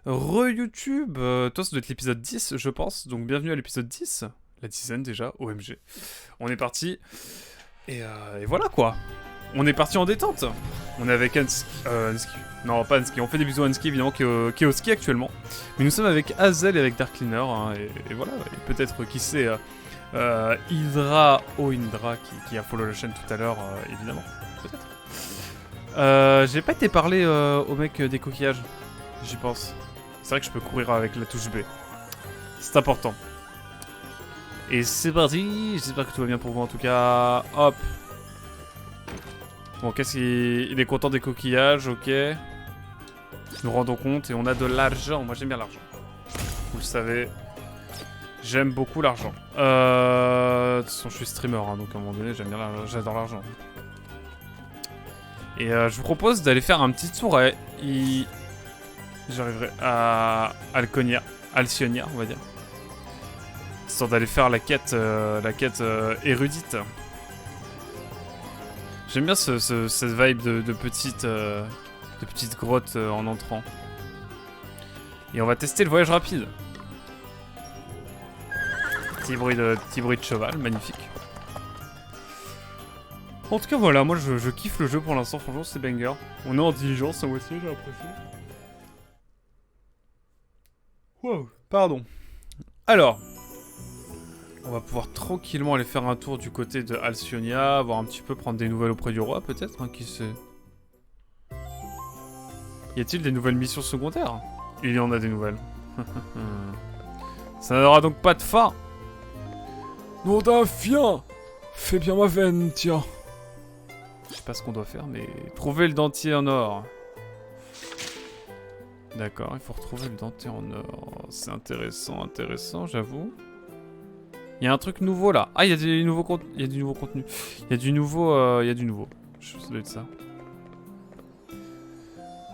Re-YouTube, toi ça doit être l'épisode 10 je pense, donc bienvenue à l'épisode 10, la dizaine déjà, OMG. On est parti, et voilà quoi. On est parti en détente. On est avec Ansky. Non pas Ansky, on fait des bisous à Ansky évidemment qui est au ski actuellement. Mais nous sommes avec Hazel et avec Dark Cleaner, hein, et voilà, et peut-être qui sait, Hydra Indra qui a follow la chaîne tout à l'heure, évidemment, peut-être. J'ai pas été parler au mec des coquillages, j'y pense. C'est vrai que je peux courir avec la touche B. C'est important. Et c'est parti. J'espère que tout va bien pour vous en tout cas. Hop. Bon, qu'est-ce qu'il... Il est content des coquillages, ok. Nous rendons compte et on a de l'argent. Moi j'aime bien l'argent. Vous le savez. J'aime beaucoup l'argent. De toute façon je suis streamer, hein, donc à un moment donné j'aime bien l'argent. J'adore l'argent. Et je vous propose d'aller faire un petit tour à... J'arriverai à Alcyonia, on va dire. Histoire d'aller faire la quête érudite. J'aime bien cette vibe de petite grotte en entrant. Et on va tester le voyage rapide. Petit bruit de cheval, magnifique. En tout cas voilà, moi je kiffe le jeu pour l'instant, franchement c'est banger. On est en diligence à moitié, j'ai l'impression. Wow, pardon. Alors, on va pouvoir tranquillement aller faire un tour du côté de Alcyonia, voir un petit peu, prendre des nouvelles auprès du roi peut-être, hein, qui sait. Y a-t-il des nouvelles missions secondaires? Il y en a des nouvelles. Ça n'aura donc pas de fin. Nom d'un fien! Fais bien ma veine, tiens. Je sais pas ce qu'on doit faire, mais... Trouver le dentier en or. D'accord, il faut retrouver le dentier en or. C'est intéressant, j'avoue. Il y a un truc nouveau là. Ah, il y a du nouveau contenu. Il y a du nouveau. Ça doit être ça.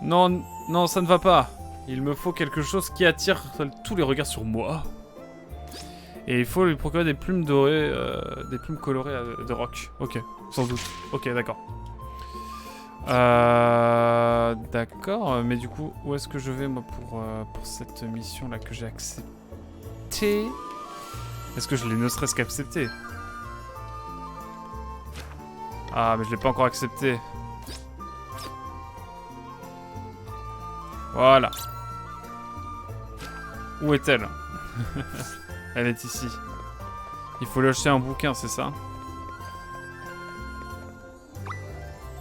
Non, non, ça ne va pas. Il me faut quelque chose qui attire tous les regards sur moi. Et il faut lui procurer des plumes dorées, des plumes colorées de roc. Ok, sans doute. Ok, d'accord. D'accord, mais du coup, où est-ce que je vais moi pour cette mission là que j'ai acceptée? Est-ce que je l'ai ne serait-ce qu'accepté? Ah, mais je l'ai pas encore accepté. Voilà. Où est-elle? Elle est ici. Il faut lui acheter un bouquin, c'est ça?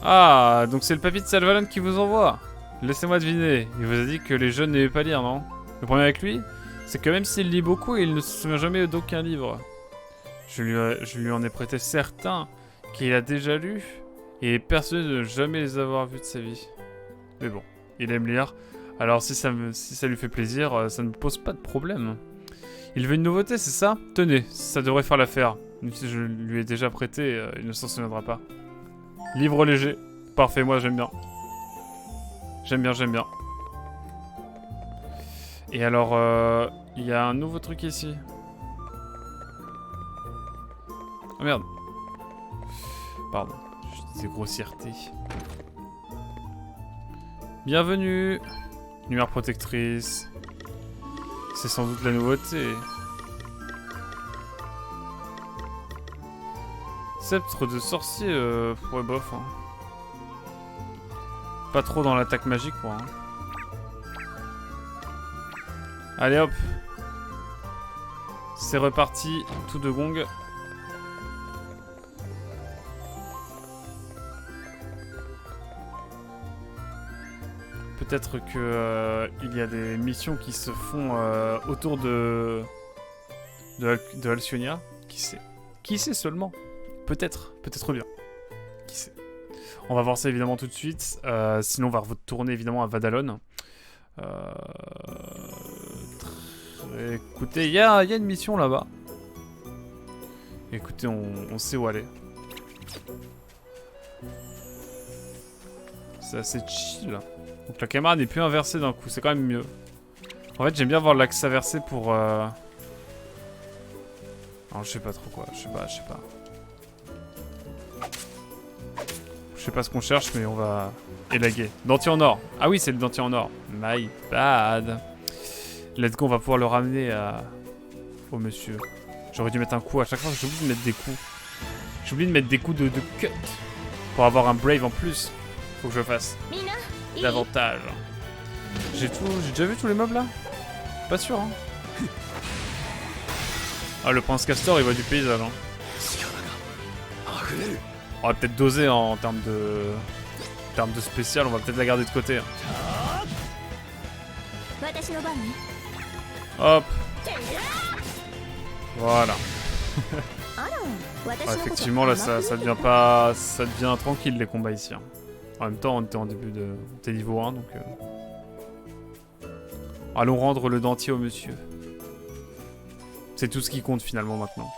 Ah, donc c'est le papy de Salvalon qui vous envoie. Laissez-moi deviner. Il vous a dit que les jeunes n'aimaient pas lire, non? Le problème avec lui, c'est que même s'il lit beaucoup, il ne se souvient jamais d'aucun livre. Je lui en ai prêté certains qu'il a déjà lus et est persuadé de ne jamais les avoir vus de sa vie. Mais bon, il aime lire. Alors si ça lui fait plaisir, ça ne me pose pas de problème. Il veut une nouveauté, c'est ça? Tenez, ça devrait faire l'affaire. Je lui ai déjà prêté, il ne s'en souviendra pas. Livre léger. Parfait, moi j'aime bien. J'aime bien. Et alors, il y a un nouveau truc ici. Oh merde. Pardon, je disais grossièreté. Bienvenue. Lumière protectrice. C'est sans doute la nouveauté. Sceptre de sorcier, ouais bof. Hein. Pas trop dans l'attaque magique, moi. Hein. Allez hop. C'est reparti, tout de gong. Peut-être que il y a des missions qui se font autour de Alcyonia. Qui sait? Qui sait seulement? Peut-être bien. Qui sait? On va voir ça évidemment tout de suite. Sinon, on va retourner évidemment à Vadalon. Écoutez, il y a une mission là-bas. Écoutez, on sait où aller. C'est assez chill. Donc la caméra n'est plus inversée d'un coup, c'est quand même mieux. En fait, j'aime bien voir l'axe inversé pour... Alors, je sais pas trop quoi, je sais pas. Je sais pas ce qu'on cherche, mais on va élaguer. Dentier en or. Ah oui, c'est le dentier en or. My bad. Let's go, on va pouvoir le ramener au monsieur. J'aurais dû mettre un coup à chaque fois, j'oublie de mettre des coups. J'oublie de mettre des coups de cut. Pour avoir un Brave en plus. Faut que je fasse davantage. J'ai déjà vu tous les mobs là? Pas sûr hein. Ah, le prince Castor il voit du paysage hein. On va peut-être doser hein, en termes de spécial, on va peut-être la garder de côté. Hein. Hop. Voilà. Ouais, effectivement là ça devient tranquille les combats ici. Hein. En même temps on était en début de... On était niveau 1 donc... Allons rendre le dentier au monsieur. C'est tout ce qui compte finalement maintenant.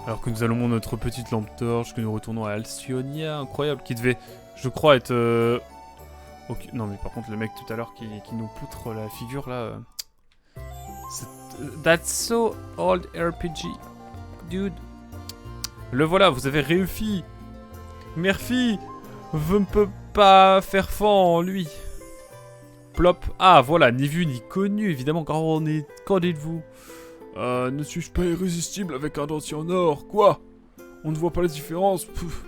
Alors que nous allumons notre petite lampe torche, que nous retournons à Alcyonia, incroyable, qui devait, je crois, être... Okay. Non mais par contre le mec tout à l'heure qui nous poutre la figure là... That's so old RPG. Dude. Le voilà, vous avez réussi. Murphy ne peut pas faire fond en lui. Plop. Ah voilà, ni vu ni connu évidemment, qu'en dites-vous? Ne suis-je pas irrésistible avec un dentier en or? Quoi? On ne voit pas la différence. Pouf.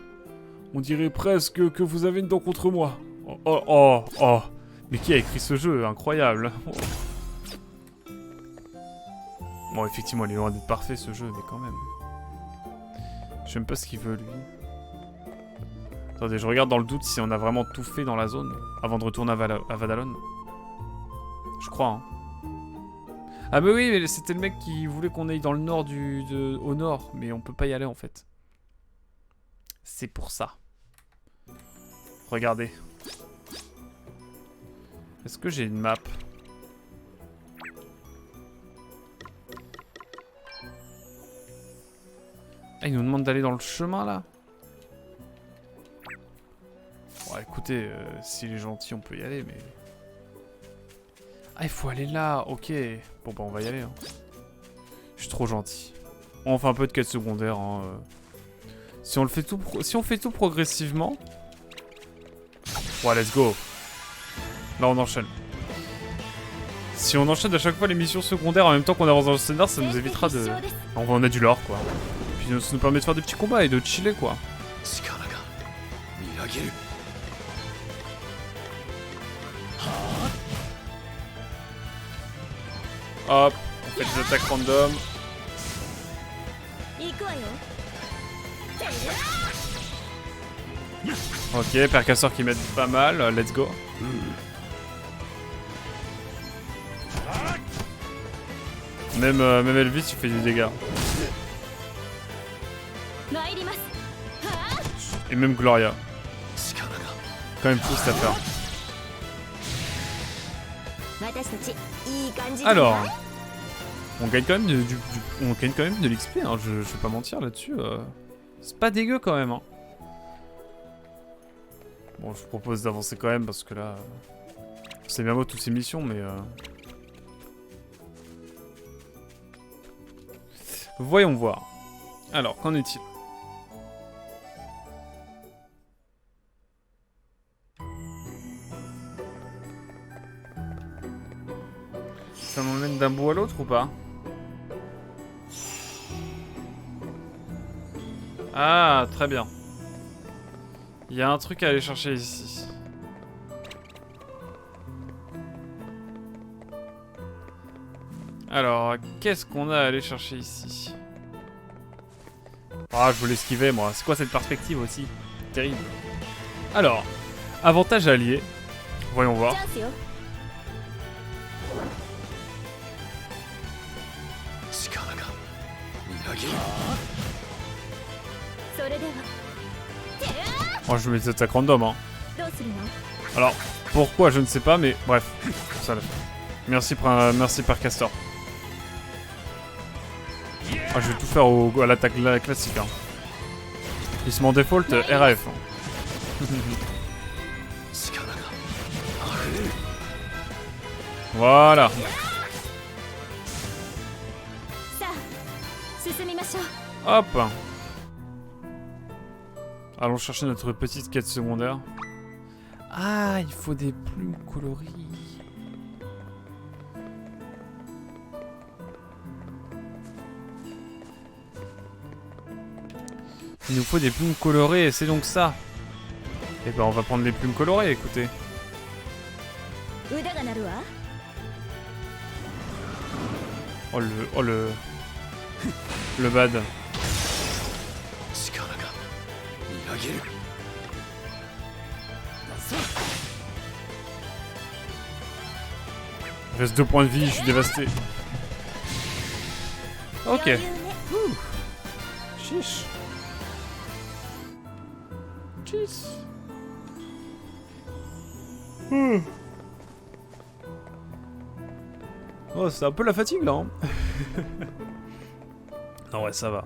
On dirait presque que vous avez une dent contre moi. Oh. Mais qui a écrit ce jeu? Incroyable. Bon, effectivement, il est loin d'être parfait ce jeu, mais quand même. Je sais même pas ce qu'il veut lui. Attendez, je regarde dans le doute si on a vraiment tout fait dans la zone avant de retourner à Vadalon. Je crois, hein. Ah bah oui, mais c'était le mec qui voulait qu'on aille dans le nord au nord, mais on peut pas y aller en fait. C'est pour ça. Regardez. Est-ce que j'ai une map? Ah, il nous demande d'aller dans le chemin là. Bon, écoutez, s'il est gentil, on peut y aller, mais... Ah, il faut aller là, ok. Bon, bah, on va y aller. Hein. Je suis trop gentil. On fait un peu de quête secondaire. Hein. Si on fait tout progressivement... Ouais, let's go. Là, on enchaîne. Si on enchaîne à chaque fois les missions secondaires en même temps qu'on avance dans le scénar, ça nous évitera de... On a du lore, quoi. Puis ça nous permet de faire des petits combats et de chiller, quoi. Hop, on fait des attaques random. Ok, percasseur qui m'aide pas mal, let's go. Même Elvis, il fait du dégât. Et même Gloria. Quand même plus à faire. Alors, on gagne quand même de l'XP, hein, je vais pas mentir là-dessus. C'est pas dégueu quand même. Hein. Bon, je vous propose d'avancer quand même parce que là... C'est bien beau toutes ces missions, mais... Voyons voir. Alors, qu'en est-il? Ça m'emmène d'un bout à l'autre ou pas? Ah, très bien. Il y a un truc à aller chercher ici. Alors, qu'est-ce qu'on a à aller chercher ici? Ah, je voulais esquiver, moi. C'est quoi cette perspective aussi? Terrible. Alors, avantage allié. Voyons voir. Oh, je mets des attaques random, hein. Alors, pourquoi, je ne sais pas, mais bref. Ça l'a fait. Merci Percastor. Ah, je vais tout faire à l'attaque classique. Hein. Il se m'en default RAF. Hein. Voilà. Hop. Allons chercher notre petite quête secondaire. Ah, il faut des plumes coloris. Il nous faut des plumes colorées, et c'est donc ça. Et ben on va prendre les plumes colorées, écoutez. Oh le bad. Il reste 2 points de vie, je suis dévasté. Ok. Chiche. Chiche. Oh, c'est un peu la fatigue là. Hein. Non, ouais, ça va.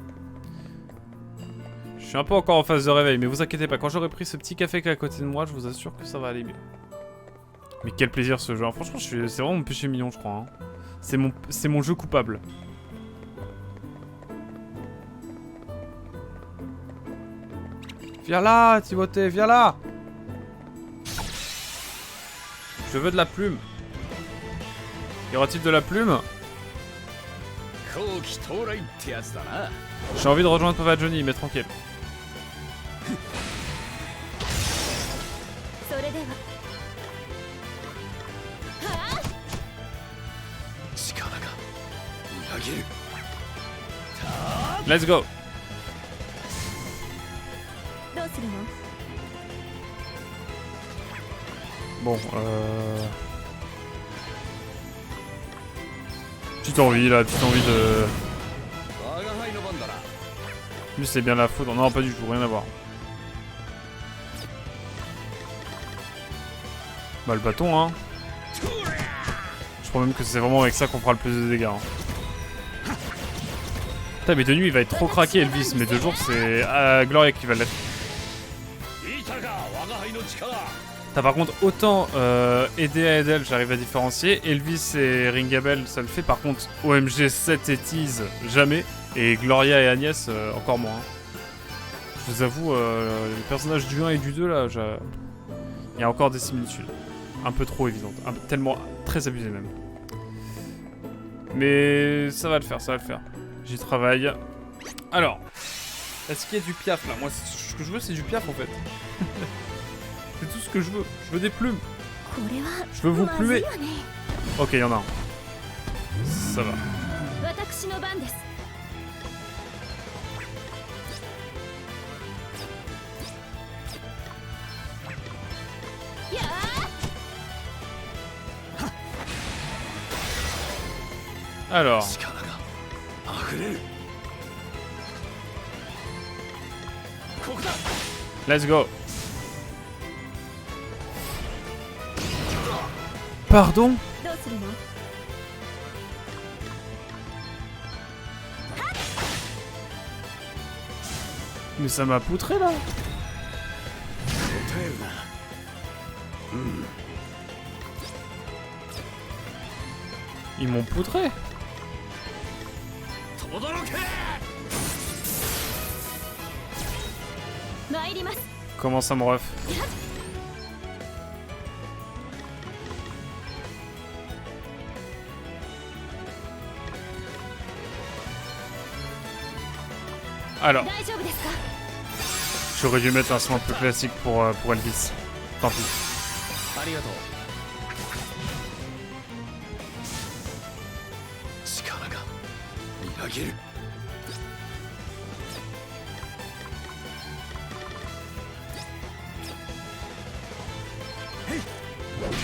Je suis un peu encore en phase de réveil, mais vous inquiétez pas, quand j'aurai pris ce petit café qui est à côté de moi, je vous assure que ça va aller mieux. Mais quel plaisir ce jeu, hein. Franchement, c'est vraiment mon péché mignon, je crois. Hein. C'est mon jeu coupable. Viens là, Timothée, viens là. Je veux de la plume. Y aura-t-il de la plume? J'ai envie de rejoindre Papa Johnny, mais tranquille. Let's go. Bon, petite envie là, petite envie de... Lui c'est bien la foudre, non pas du tout, rien à voir. Bah le bâton hein. Je crois même que c'est vraiment avec ça qu'on fera le plus de dégâts. Hein. Putain mais de nuit il va être trop craqué Elvis, mais de jour c'est Gloria qui va l'être. T'as par contre autant Edea et Edel j'arrive à différencier, Elvis et Ringabel ça le fait, par contre OMG 7 et Tease jamais, et Gloria et Agnès encore moins. Je vous avoue, les personnages du 1 et du 2 là, il y a encore des similitudes. Un peu trop évidentes, tellement très abusées même. Mais ça va le faire, ça va le faire. J'y travaille. Alors, est-ce qu'il y a du piaf là? Moi ce que je veux c'est du piaf en fait. C'est tout ce que je veux. Je veux des plumes. Je veux vous plumer. Ok, il y en a un. Ça va. Alors. Let's go. Pardon? Mais ça m'a poutré là. Ils m'ont poutré. Comment ça me ref? Alors, j'aurais dû mettre un son un peu classique pour Elvis. Tant pis.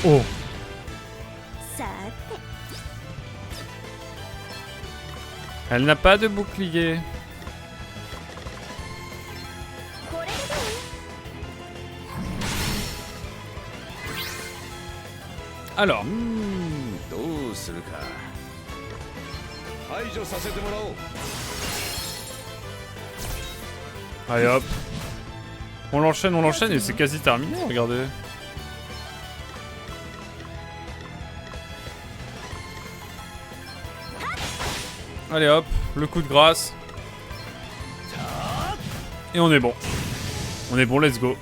Oh. Elle n'a pas de bouclier. Alors. Allez hop. On l'enchaîne et c'est quasi terminé, regardez. Allez hop, le coup de grâce. Et on est bon. On est bon, let's go.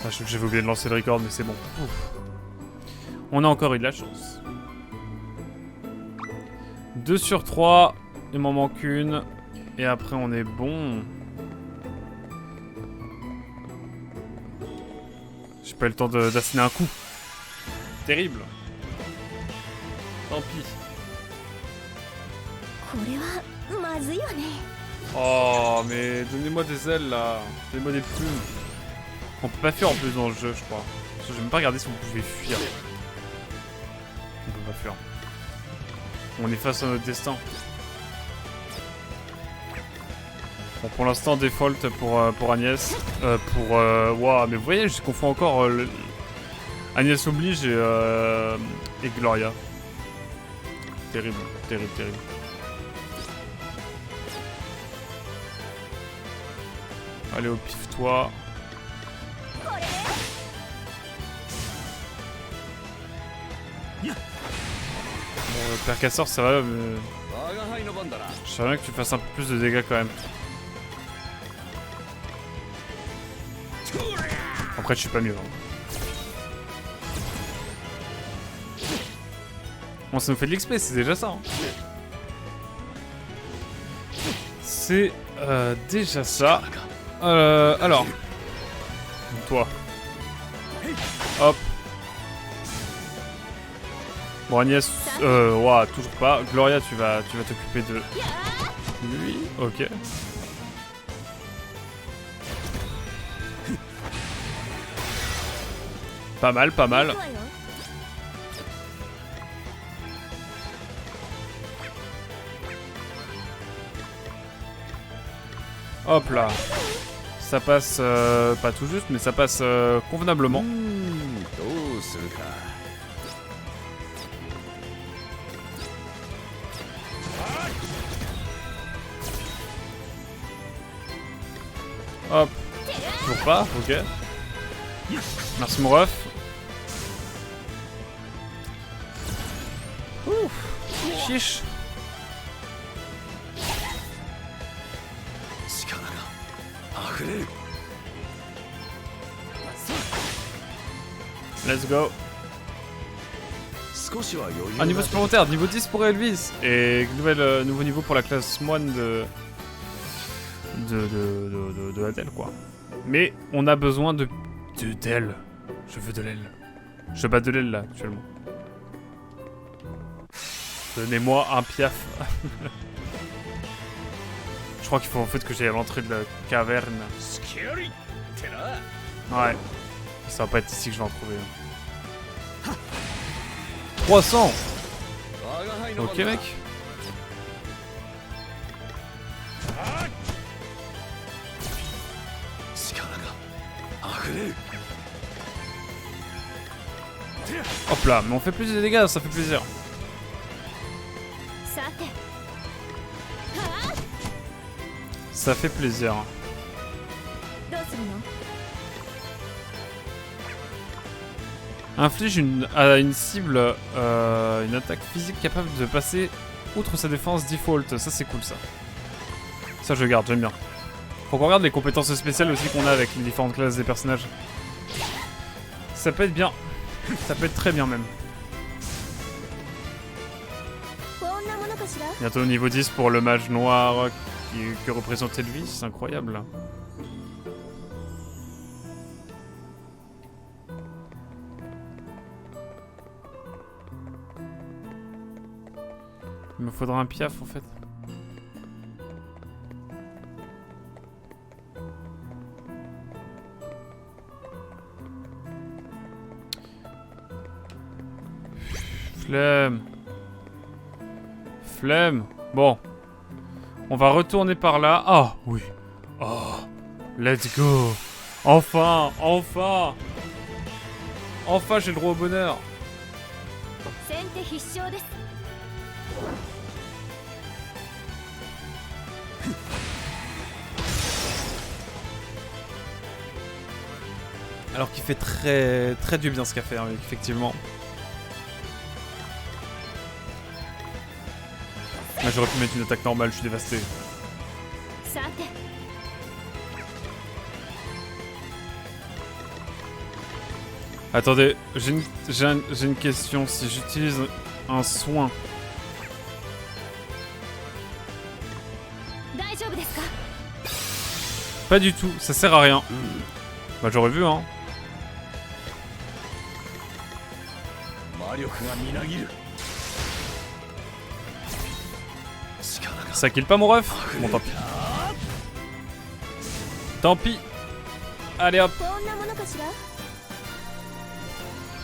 Ah, j'avais oublié de lancer le record, mais c'est bon. Ouf. On a encore eu de la chance. 2 sur 3. Il m'en manque une. Et après, on est bon. J'ai pas eu le temps d'asséner un coup. Terrible. Tant pis. Oh, mais donnez-moi des ailes là. Donnez-moi des plumes. On peut pas fuir en plus dans le jeu, je crois. Parce que j'ai même pas regardé si on pouvait fuir. On peut pas fuir. On est face à notre destin. Bon, pour l'instant, default pour Agnès. Waouh, mais vous voyez, je confonds encore Agnès oblige et Gloria. Terrible, terrible, terrible. Allez, au pif, toi. Bon, le père casseur, ça va, mais... J'aimerais bien que tu fasses un peu plus de dégâts quand même. Après, je suis pas mieux. Hein. Bon, ça nous fait de l'XP, c'est déjà ça. Hein. C'est déjà ça. Alors. Toi. Hop. Bon, Agnès, ouah, toujours pas. Gloria, tu vas t'occuper de lui. Ok. Pas mal, pas mal. Hop là. Ça passe pas tout juste, mais ça passe convenablement. Hop. Toujours pas, ok. Merci mon ref. Ouf. Chiche. Let's go. Un niveau supplémentaire, niveau 10 pour Elvis. Et nouveau niveau pour la classe moine de Adèle, quoi. Mais on a besoin d'elle. Je veux de l'aile. Je bats de l'aile là, actuellement. Donnez-moi un piaf. Je crois qu'il faut en fait que j'aille à l'entrée de la caverne. Ouais. Ça va pas être ici que je vais en trouver. 300. Ok mec. Hop là, mais on fait plus de dégâts, ça fait plaisir. Ça fait plaisir. Inflige à une cible une attaque physique capable de passer outre sa défense default. Ça c'est cool ça. Ça je garde, j'aime bien. Faut qu'on regarde les compétences spéciales aussi qu'on a avec les différentes classes des personnages. Ça peut être bien. Ça peut être très bien même. Bientôt au niveau 10 pour le mage noir que représente Elvis, c'est incroyable. Il me faudra un piaf en fait. Flemme. Flemme. Bon. On va retourner par là. Ah, oui. Oh. Let's go. Enfin. Enfin. Enfin, j'ai le droit au bonheur. Alors qu'il fait très du bien ce qu'a fait, hein, effectivement. Là, j'aurais pu mettre une attaque normale, je suis dévasté. Attendez, j'ai une question. Si j'utilise un soin, Pas du tout, ça sert à rien. Bah j'aurais vu hein. Ça kill pas mon ref. Bon tant pis. Tant pis. Allez hop.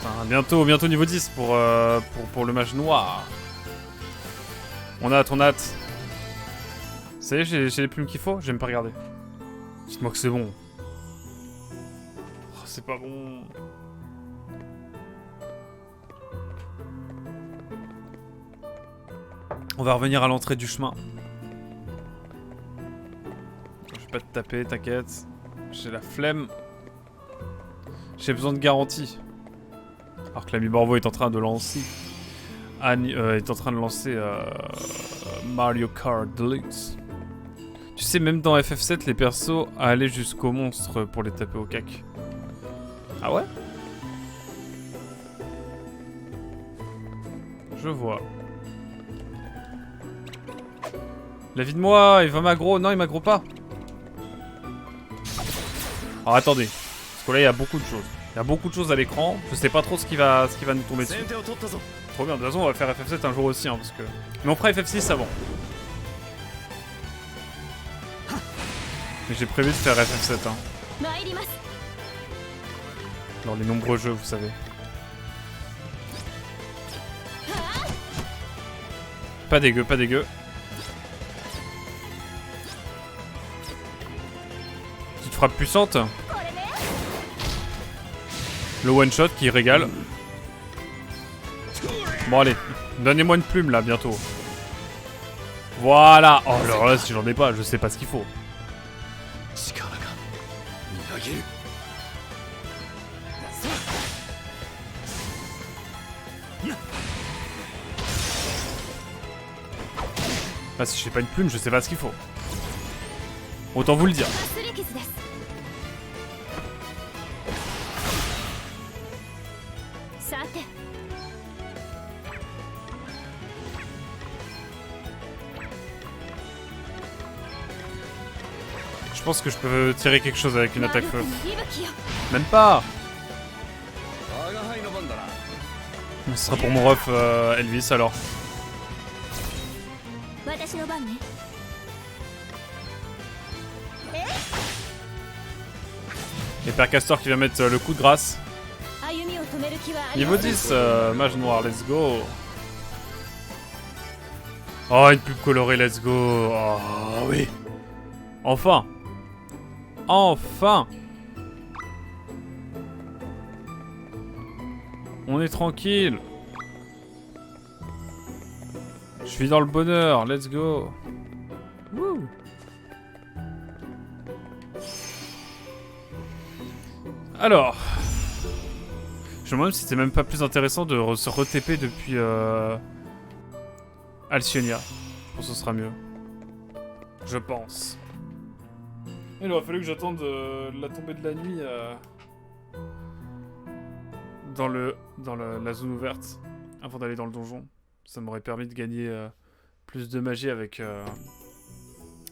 Enfin, bientôt niveau 10 pour le match noir. On a ton hâte. Ça y est, j'ai les plumes qu'il faut, j'aime pas regarder. Dites-moi que c'est bon. Oh, c'est pas bon. On va revenir à l'entrée du chemin. Je vais pas te taper, t'inquiète. J'ai la flemme. J'ai besoin de garantie. Alors que l'ami Borvo est en train de lancer... est en train de lancer Mario Kart Deluxe. Tu sais, même dans FF7, les persos allaient jusqu'au monstre pour les taper au cac. Ah ouais? Je vois. La vie de moi, il va m'aggro. Non, il m'aggro pas. Alors attendez. Parce que là, il y a beaucoup de choses. Il y a beaucoup de choses à l'écran. Je sais pas trop ce qui va nous tomber dessus. Trop bien. De toute façon, on va faire FF7 un jour aussi. Hein, parce que... Mais on fera FF6 avant. Mais j'ai prévu de faire FF7. Hein. Dans les nombreux jeux, vous savez. Pas dégueu, pas dégueu. Petite frappe puissante. Le one shot qui régale. Bon allez, donnez-moi une plume là bientôt. Voilà. Oh alors là si j'en ai pas, je sais pas ce qu'il faut. Ah si j'ai pas une plume, je sais pas ce qu'il faut. Autant vous le dire. Je pense que je peux tirer quelque chose avec une attaque feu. Même pas. Ce sera pour mon ref Elvis alors. Et Père Castor qui va mettre le coup de grâce. Niveau 10, mage noir, let's go. Oh, une pub colorée, let's go. Oh oui. Enfin. Enfin. On est tranquille. Je suis dans le bonheur, let's go. Wouh. Alors. Je me demande si c'était même pas plus intéressant de se re-TP depuis Alcyonia. Je pense que ce sera mieux. Je pense. Il aurait fallu que j'attende la tombée de la nuit dans la zone ouverte avant d'aller dans le donjon. Ça m'aurait permis de gagner plus de magie avec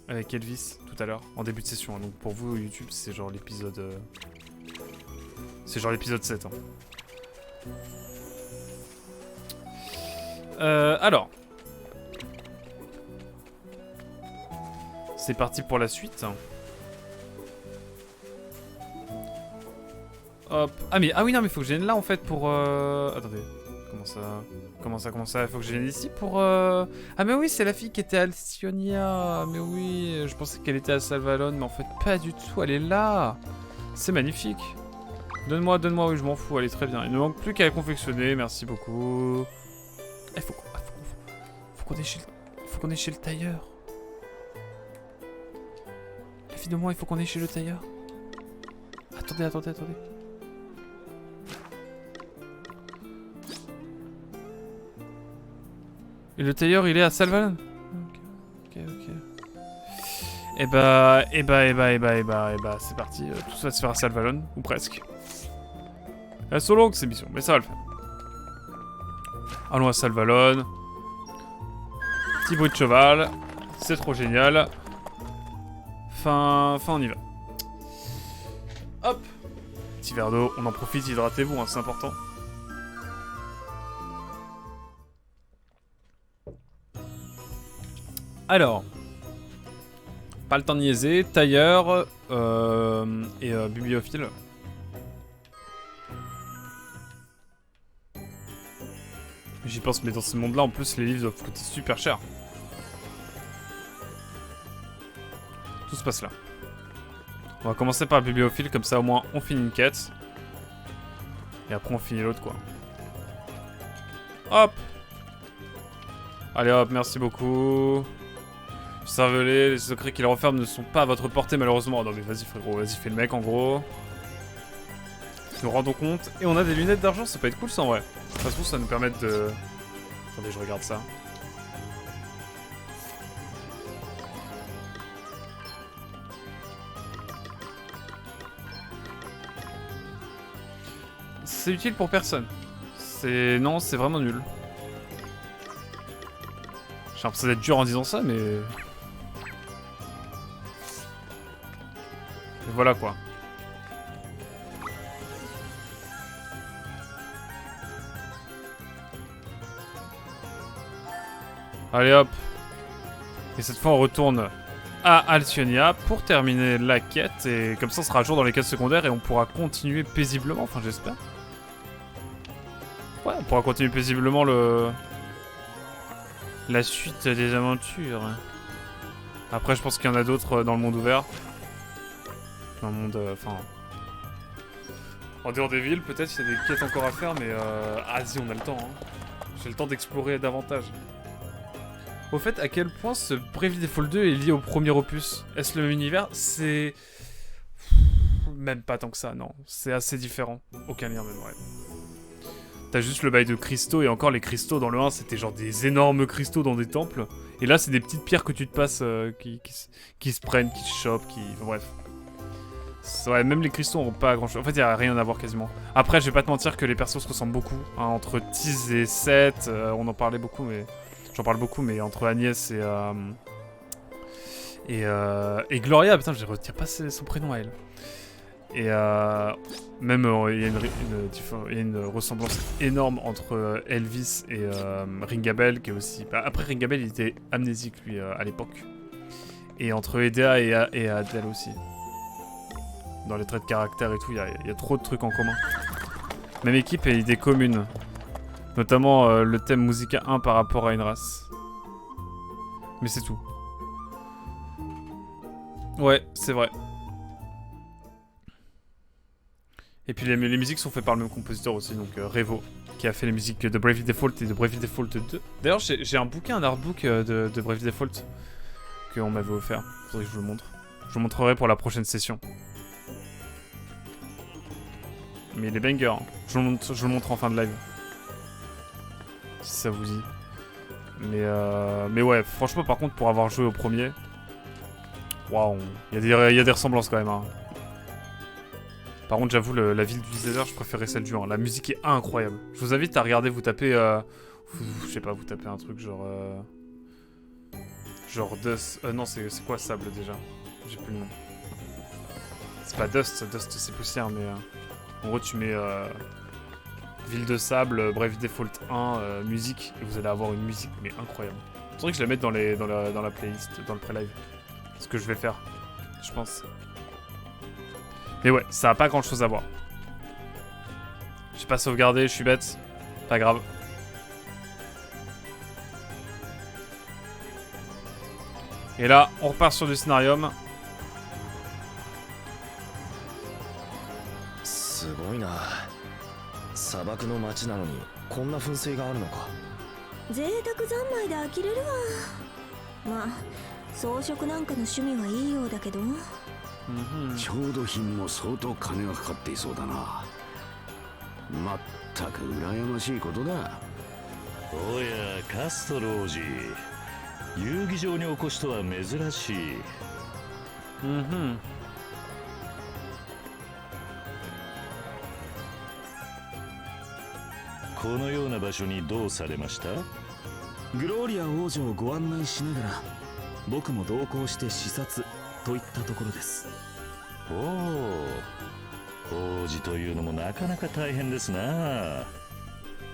Elvis tout à l'heure, en début de session. Hein. Donc pour vous, YouTube, c'est genre l'épisode... c'est genre l'épisode 7. Hein. Alors. C'est parti pour la suite. Hop. Ah oui non mais faut que je vienne là en fait pour attendez. Comment ça faut que je vienne ici pour Ah mais oui c'est la fille qui était à Alcyonia. Mais oui je pensais qu'elle était à Salvalon. Mais en fait pas du tout, elle est là. C'est magnifique. Donne-moi, oui je m'en fous, elle est très bien. Il ne manque plus qu'à la confectionner, merci beaucoup. Faut qu'on est chez le tailleur. Évidemment il faut qu'on est chez le tailleur. Attendez. Et le tailleur, il est à Salvalon. Ok. Et bah, c'est parti. Tout ça va se faire à Salvalon, ou presque. Elles sont longues ces missions, mais ça va le faire. Allons à Salvalon. Petit bruit de cheval. C'est trop génial. Fin, on y va. Hop. Petit verre d'eau, on en profite, hydratez-vous, hein, c'est important. Alors. Pas le temps de niaiser, tailleur et bibliophile. J'y pense, mais dans ce monde-là, en plus, les livres doivent coûter super cher. Tout se passe là. On va commencer par le bibliophile, comme ça au moins on finit une quête. Et après on finit l'autre quoi. Hop. Allez hop, merci beaucoup. Cervelet, les secrets qu'il renferme ne sont pas à votre portée malheureusement. Oh, non mais vas-y frérot, vas-y fais le mec en gros. Nous rendons compte. Et on a des lunettes d'argent, ça peut être cool ça en vrai. De toute façon ça nous permet de... Attendez, je regarde ça. C'est utile pour personne. C'est... Non, c'est vraiment nul. J'ai l'impression d'être dur en disant ça, mais... Et voilà quoi. Allez hop. Et cette fois on retourne à Alcyonia pour terminer la quête. Et comme ça on sera à jour dans les quêtes secondaires et on pourra continuer paisiblement, enfin j'espère. Ouais, on pourra continuer paisiblement la suite des aventures. Après je pense qu'il y en a d'autres dans le monde ouvert. Dans le monde... Enfin... en dehors des villes peut-être, il y a des quêtes encore à faire mais... Ah si, on a le temps. Hein. J'ai le temps d'explorer davantage. Au fait, à quel point ce Bravely Default 2 est lié au premier opus? Est-ce le même univers? C'est... Même pas tant que ça, non. C'est assez différent. Aucun lien même, ouais. T'as juste le bail de cristaux, et encore les cristaux dans le 1, c'était genre des énormes cristaux dans des temples. Et là, c'est des petites pierres que tu te passes qui se prennent, qui se chopent, qui... Enfin, bref. Ouais, même les cristaux ont pas grand chose. En fait, il y a rien à voir quasiment. Après, je vais pas te mentir que les persos se ressemblent beaucoup. Hein, entre Tiz et Seth, on en parlait beaucoup, mais... J'en parle beaucoup, mais entre Agnès et Gloria, putain, je retire pas son prénom à elle. Et même, il y a une ressemblance énorme entre Elvis et Ringabel, qui est aussi... Bah, après, Ringabel, il était amnésique, lui, à l'époque. Et entre Edea et Adele aussi. Dans les traits de caractère et tout, il y a trop de trucs en commun. Même équipe et idées communes. Notamment le thème Musica 1 par rapport à une race. Mais c'est tout. Ouais, c'est vrai. Et puis les musiques sont faites par le même compositeur aussi, donc Revo, qui a fait les musiques de Bravely Default et de Bravely Default 2. D'ailleurs, j'ai un bouquin, un artbook de Bravely Default qu'on m'avait offert. Faudrait que je vous le montre. Je vous le montrerai pour la prochaine session. Mais il est banger. Hein. Je le montre en fin de live. Si ça vous dit. Mais ouais, franchement, par contre, pour avoir joué au premier, waouh, il y a des ressemblances quand même. Hein. Par contre, j'avoue, la ville du désert, je préférais celle du 1. La musique est incroyable. Je vous invite à regarder, vous tapez... je sais pas, vous tapez un truc genre... Genre Dust... non, c'est quoi Sable déjà? J'ai plus le nom. C'est pas Dust, Dust c'est poussière, mais... en gros, tu mets... Ville de Sable, Bravely Default 1, musique, et vous allez avoir une musique, mais incroyable. Il faudrait que je la mette dans la playlist, dans le pré-live. C'est ce que je vais faire, je pense. Mais ouais, ça a pas grand chose à voir. J'ai pas sauvegardé, je suis bête. Pas grave. Et là, on repart sur du scénarium. C'est bon, 砂漠の町なのにこんな噴水があるのか。贅沢三昧で呆れるわ。まあ装飾なんかの趣味はいいようだけど。調度品も相当金がかかっていそうだな。まったく羨ましいことだ。おやカストロ王子、遊技場にお越しとは珍しい。このような場所にどうされました？グローリア王女をご案内しながら僕も同行して視察といったところです。おお、王子というのもなかなか大変ですな。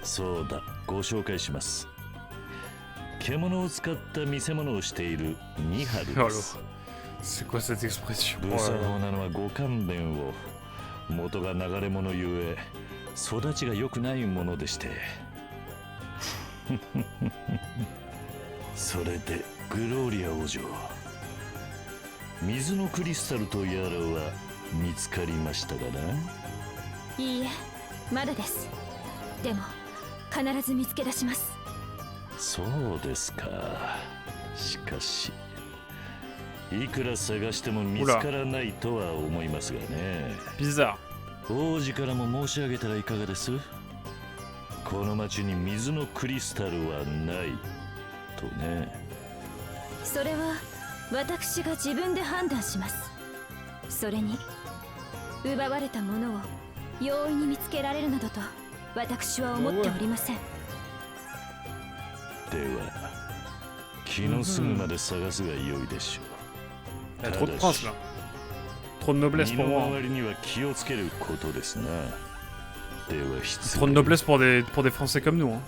そうだ、ご紹介します。獣を使った見せ物をしているニハルです。C'est quoi cette expression? 無作法なのはご勘弁を。元が流れ者ゆえ育ちが良くないものでして。それでグローリア王女、水のクリスタルとやらは見つかりましたかな？いいえ、まだです。でも必ず見つけ出します。そうですか。しかしいくら探しても見つからないとは思いますがね。Bizarre. 王子からも申し上げたらいかがです？この町に水のクリスタルはないとね。それは私が自分で判断します。それに奪われたものを容易に見つけられるなどと私は思っておりません。では気の済むまで探すが良いでしょう。Il y a trop de princes là. Trop de noblesse pour moi. 身の回りには気をつけることですな。では失礼。 Trop de noblesse pour des Français comme nous.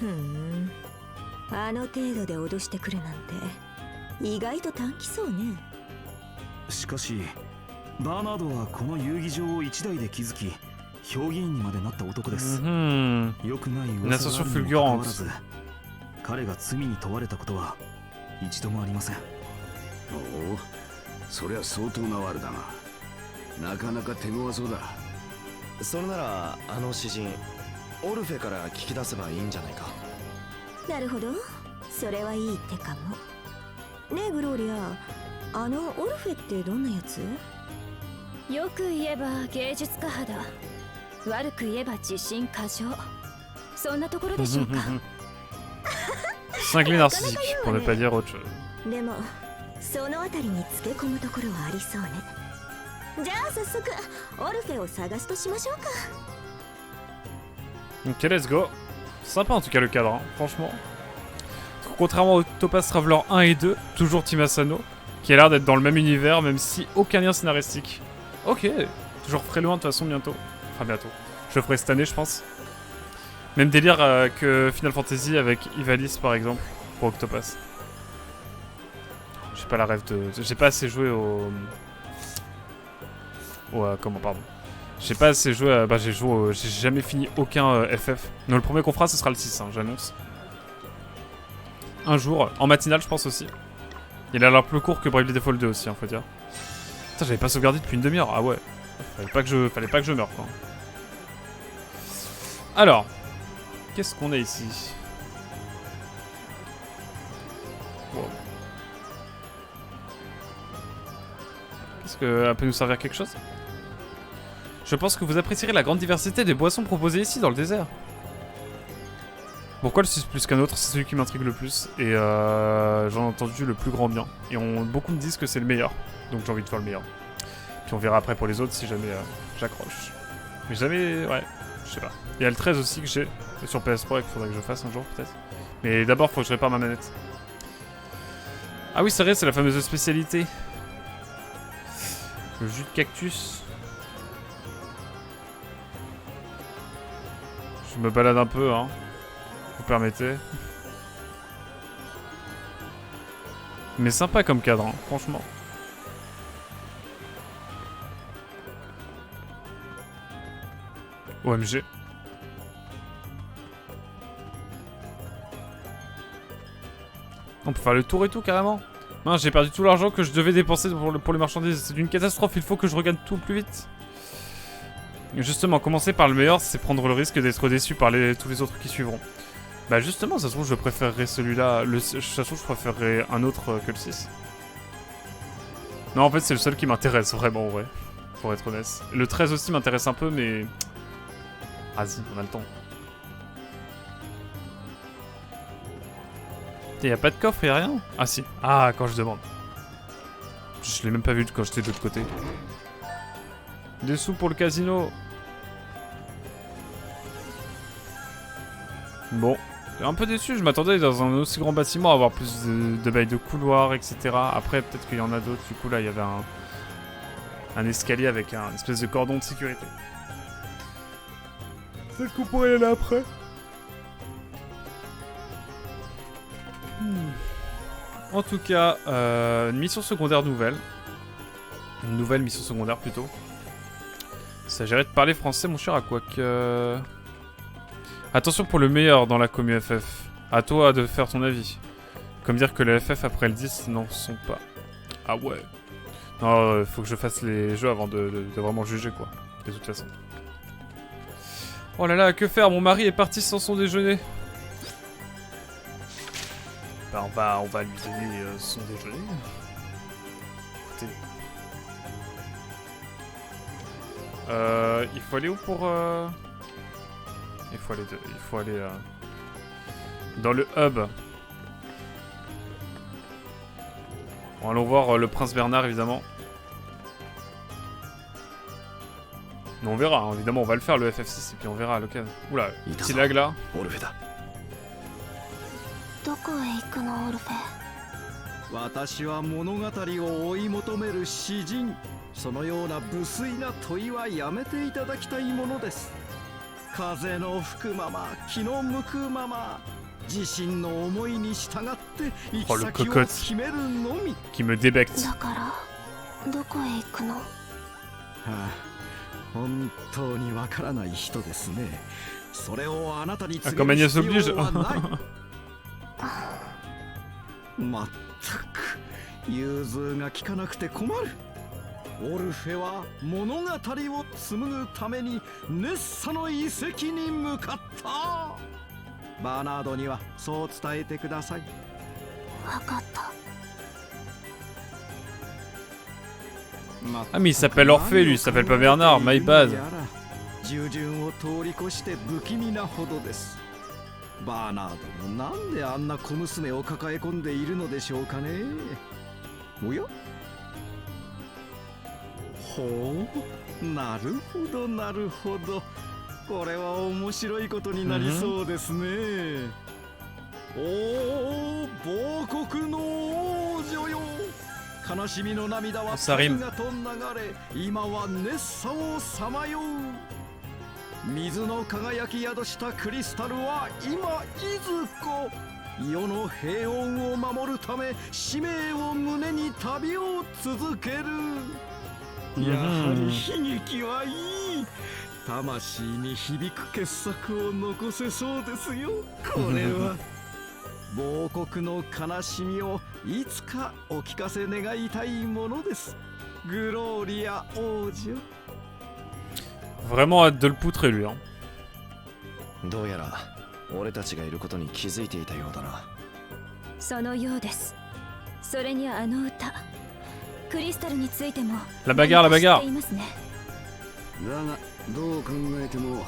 Hein. あの程度で脅してくるなんて意外と短気そうね。しかしバーナードはこの遊戯場を一代で築き評議員にまでなった男です。良くない噂があるにもかかわらず彼が罪に問われたことは一度もありません。おお、そりゃ相当なワルだな。なかなか手強そうだ。それならあの詩人オルフェから聞き出せばいいんじゃないか。なるほど、それはいい手かも。ねえグローリア、あのオルフェってどんなやつ？よく言えば芸術家肌、悪く言えば自信過剰、そんなところでしょうか。Cinglé narcissique, pour ne pas dire autre chose. でもそのあたりにつけ込むところはありそうね。じゃあ早速オルフェを探すとしましょうか。 Ok, let's go. Sympa en tout cas le cadre, hein, franchement. Contrairement au Topaz Traveler 1 et 2, toujours Team Asano, qui a l'air d'être dans le même univers, même si aucun lien scénaristique. Ok, toujours ferai loin de toute façon bientôt. Enfin bientôt. Je le ferai cette année je pense. Même délire que Final Fantasy avec Ivalice par exemple, pour Octopass. J'ai pas la rêve de... J'ai pas assez joué au... comment, pardon. J'ai pas assez joué à... Bah j'ai joué j'ai jamais fini aucun FF. Donc le premier qu'on fera ce sera le 6, hein, j'annonce. Un jour, en matinale je pense aussi. Il a l'air plus court que Bravely Default 2 aussi, hein, faut dire. Putain, j'avais pas sauvegardé depuis une demi-heure, ah ouais. Fallait pas que je meure quoi. Alors, qu'est-ce qu'on a ici? Wow. Qu'est-ce que... Elle peut nous servir quelque chose? Je pense que vous apprécierez la grande diversité des boissons proposées ici dans le désert. Pourquoi le 6 plus qu'un autre? C'est celui qui m'intrigue le plus. Et j'en ai entendu le plus grand bien. Et beaucoup me disent que c'est le meilleur. Donc j'ai envie de faire le meilleur. Puis on verra après pour les autres si jamais j'accroche. Mais jamais... Ouais, je sais pas. Il y a le 13 aussi que j'ai sur PS Pro et qu'il faudrait que je fasse un jour peut-être. Mais d'abord faut que je répare ma manette. Ah oui c'est vrai, c'est la fameuse spécialité. Le jus de cactus. Je me balade un peu hein. Vous permettez. Mais sympa comme cadre, hein, franchement. OMG. On peut faire le tour et tout carrément. Non, j'ai perdu tout l'argent que je devais dépenser pour les marchandises. C'est une catastrophe, il faut que je regagne tout plus vite. Justement, commencer par le meilleur, c'est prendre le risque d'être déçu par tous les autres qui suivront. Bah justement, ça se trouve je préférerais celui-là, ça se trouve je préférerais un autre que le 6. Non en fait c'est le seul qui m'intéresse vraiment en vrai, pour être honnête. Le 13 aussi m'intéresse un peu mais... Vas-y, on a le temps. Y'a pas de coffre, y'a rien? Ah si, ah quand je demande. Je l'ai même pas vu quand j'étais de l'autre côté. Des sous pour le casino. Bon. Un peu déçu, je m'attendais dans un aussi grand bâtiment à avoir plus de bails de couloirs, etc. Après, peut-être qu'il y en a d'autres. Du coup, là, il y avait un escalier avec un espèce de cordon de sécurité. Peut-être qu'on pourrait y aller après. En tout cas, une mission secondaire nouvelle. Une nouvelle mission secondaire plutôt. Il s'agirait de parler français, mon cher, à quoi que... Attention pour le meilleur dans la commu FF. À toi de faire ton avis. Comme dire que les FF après le 10 n'en sont pas. Ah ouais. Non, faut que je fasse les jeux avant de vraiment juger, quoi. De toute façon. Oh là là, que faire? Mon mari est parti sans son déjeuner. Bah on va lui donner son déjeuner. Écoutez. Il faut aller où pour... Il faut aller dans le hub. Bon, allons voir le prince Bernard, évidemment. Mais on verra, hein, évidemment, on va le faire le FF6 et puis on verra à l'occasion. Oula, petit lag là. オルフェだ。どこへ行くのオルフェ。私は物語を追い求める詩人。そのような無粋な問いはやめていただきたいものです。風の吹くまま、気の向くまま、自身の思いに従って行き先を決めるのみ。Qui me débecte. だからどこへ行くの？はあ、本当にわからない人ですね。それをあなたに告げる必要はない。まったく融通が利かなくて困る。オルフェは物語を紡ぐためにネッサの遺跡に向かった。バーナードにはそう伝えてください。わかった。 Ah mais il s'appelle Orphée lui, il s'appelle pas Bernard, my bad. 従順を通り越して不気味なほどです。バーナードもなんであんな小娘を抱え込んでいるのでしょうかね。おや？ほう、なるほどなるほど。これは面白いことになりそうですね。おお、亡国の王女よ。悲しみの涙は大河と流れ、今は熱さをさまよう。水の輝き宿したクリスタルは今いずこ。世の平穏を守るため使命を胸に旅を続ける。やはり悲劇はいい。魂に響く傑作を残せそうですよ。これは亡国の悲しみをいつかお聞かせ願いたいものです。グローリア王女。 Vraiment hâte de le poutrer lui, hein. どうやら俺たちがいることに気づいていたようだな。そのようです。それにあの歌、クリスタルについても La bagarre, la bagarre. だがどう考えても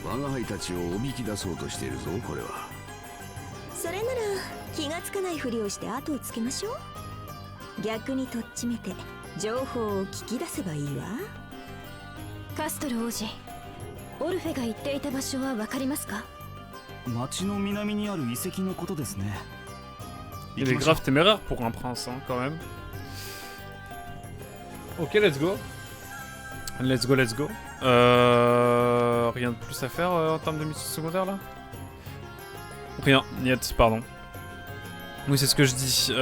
我が輩たちをおびき出そうとしているぞこれは。それなら気がつかないふりをして後をつけましょう。逆にとっちめて情報を聞き出せばいいわ。カストル王子、オルフェが言っていた場所はわかりますか？町の南にある遺跡のことですね。Il est grave téméraire pour un prince, hein, quand même. Ok, let's go. Let's go, let's go. Rien de plus à faire en termes de mission secondaire là? Rien, niet, pardon. Oui, c'est ce que je dis.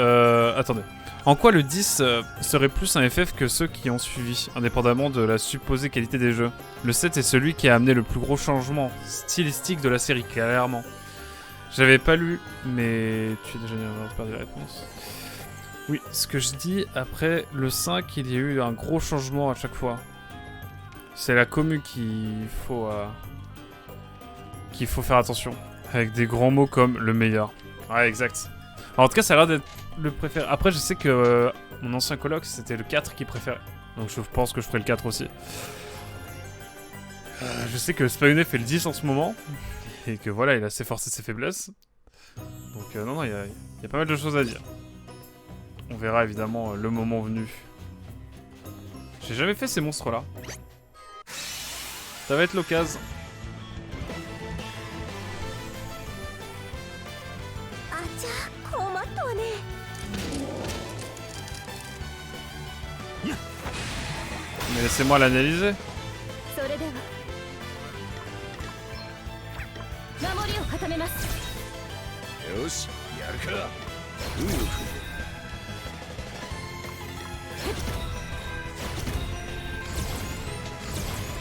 Attendez. En quoi le 10 serait plus un FF que ceux qui ont suivi, indépendamment de la supposée qualité des jeux? Le 7 est celui qui a amené le plus gros changement stylistique de la série, clairement. J'avais pas lu, mais tu as déjà perdu la réponse. Oui, ce que je dis, après le 5, il y a eu un gros changement à chaque fois. C'est la commu qu'il faut faire attention. Avec des grands mots comme le meilleur. Ouais, exact. Alors, en tout cas, ça a l'air d'être le préféré. Après, je sais que mon ancien coloc, c'était le 4 qui préférait. Donc, je pense que je ferai le 4 aussi. Je sais que Spayone fait le 10 en ce moment. Et que voilà, il a ses forces et ses faiblesses. Donc, non, il y a pas mal de choses à dire. On verra évidemment le moment venu. J'ai jamais fait ces monstres-là. Ça va être l'occasion. Mais laissez-moi l'analyser. それでは守りを固めます。よしやるか運よく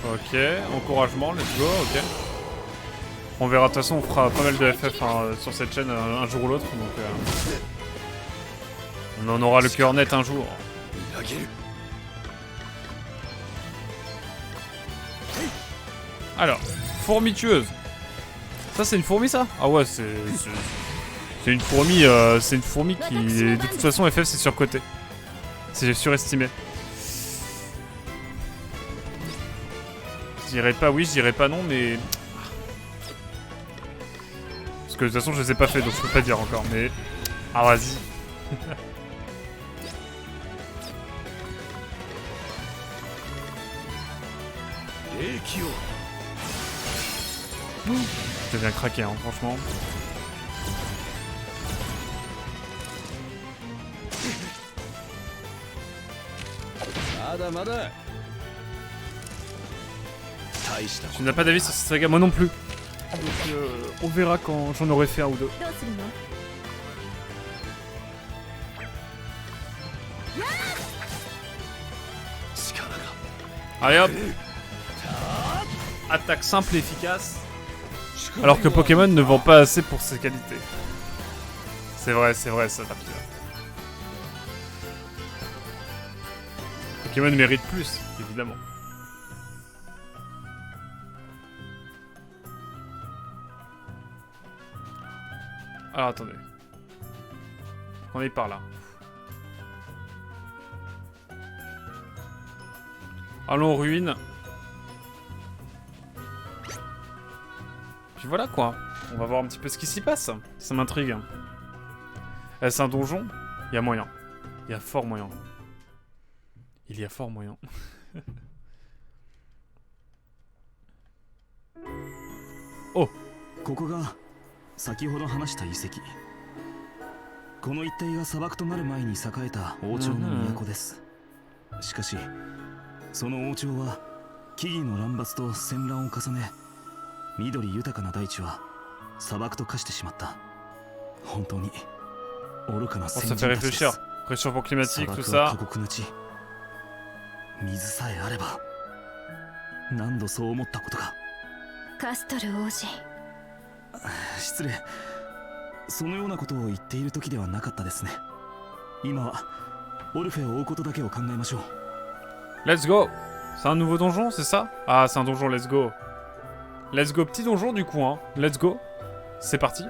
Ok, encouragement, let's go, ok. On verra, de toute façon on fera pas mal de FF hein, sur cette chaîne un jour ou l'autre, donc on en aura le cœur net un jour. Alors, fourmi tueuse. Ça c'est une fourmi ça? Ah ouais, c'est une fourmi qui de toute façon FF c'est surcoté. C'est surestimé. Je dirais pas oui, je dirais pas non, mais... Parce que de toute façon je les ai pas fait, donc je peux pas dire encore, mais... Ah vas-y. Je viens craquer, hein, franchement. Tu n'as pas d'avis sur cette saga, moi non plus. Donc on verra quand j'en aurai fait un ou deux. どうするの？ Allez hop. Attaque simple et efficace. Alors que Pokémon ne vend pas assez pour ses qualités. C'est vrai ça, Tapia. Pokémon mérite plus, évidemment. Alors attendez. On est par là. Allons aux ruines. Puis voilà quoi. On va voir un petit peu ce qui s'y passe. Ça m'intrigue. Est-ce un donjon? Il y a moyen. Il y a fort moyen. Il y a fort moyen. Oh. ここが先ほど話した遺跡。この一帯が砂漠となる前に栄えた王朝の都です。しかしその王朝は木々の乱伐と戦乱を重ね、緑豊かな大地は砂漠と化してしまった。本当に愚かな先人たちです。 Réchauffement climatique, tout 砂漠は ça. 過酷な地。水さえあれば。何度そう思ったことか。カストル王子。失礼。そのようなことを言っている時ではなかったですね。今はオルフェを追うことだけを考えましょう。 Let's go. C'est un nouveau donjon, c'est ça? Ah, c'est un donjon, let's go. Let's go, petit donjon du coup, hein. Let's go. C'est parti.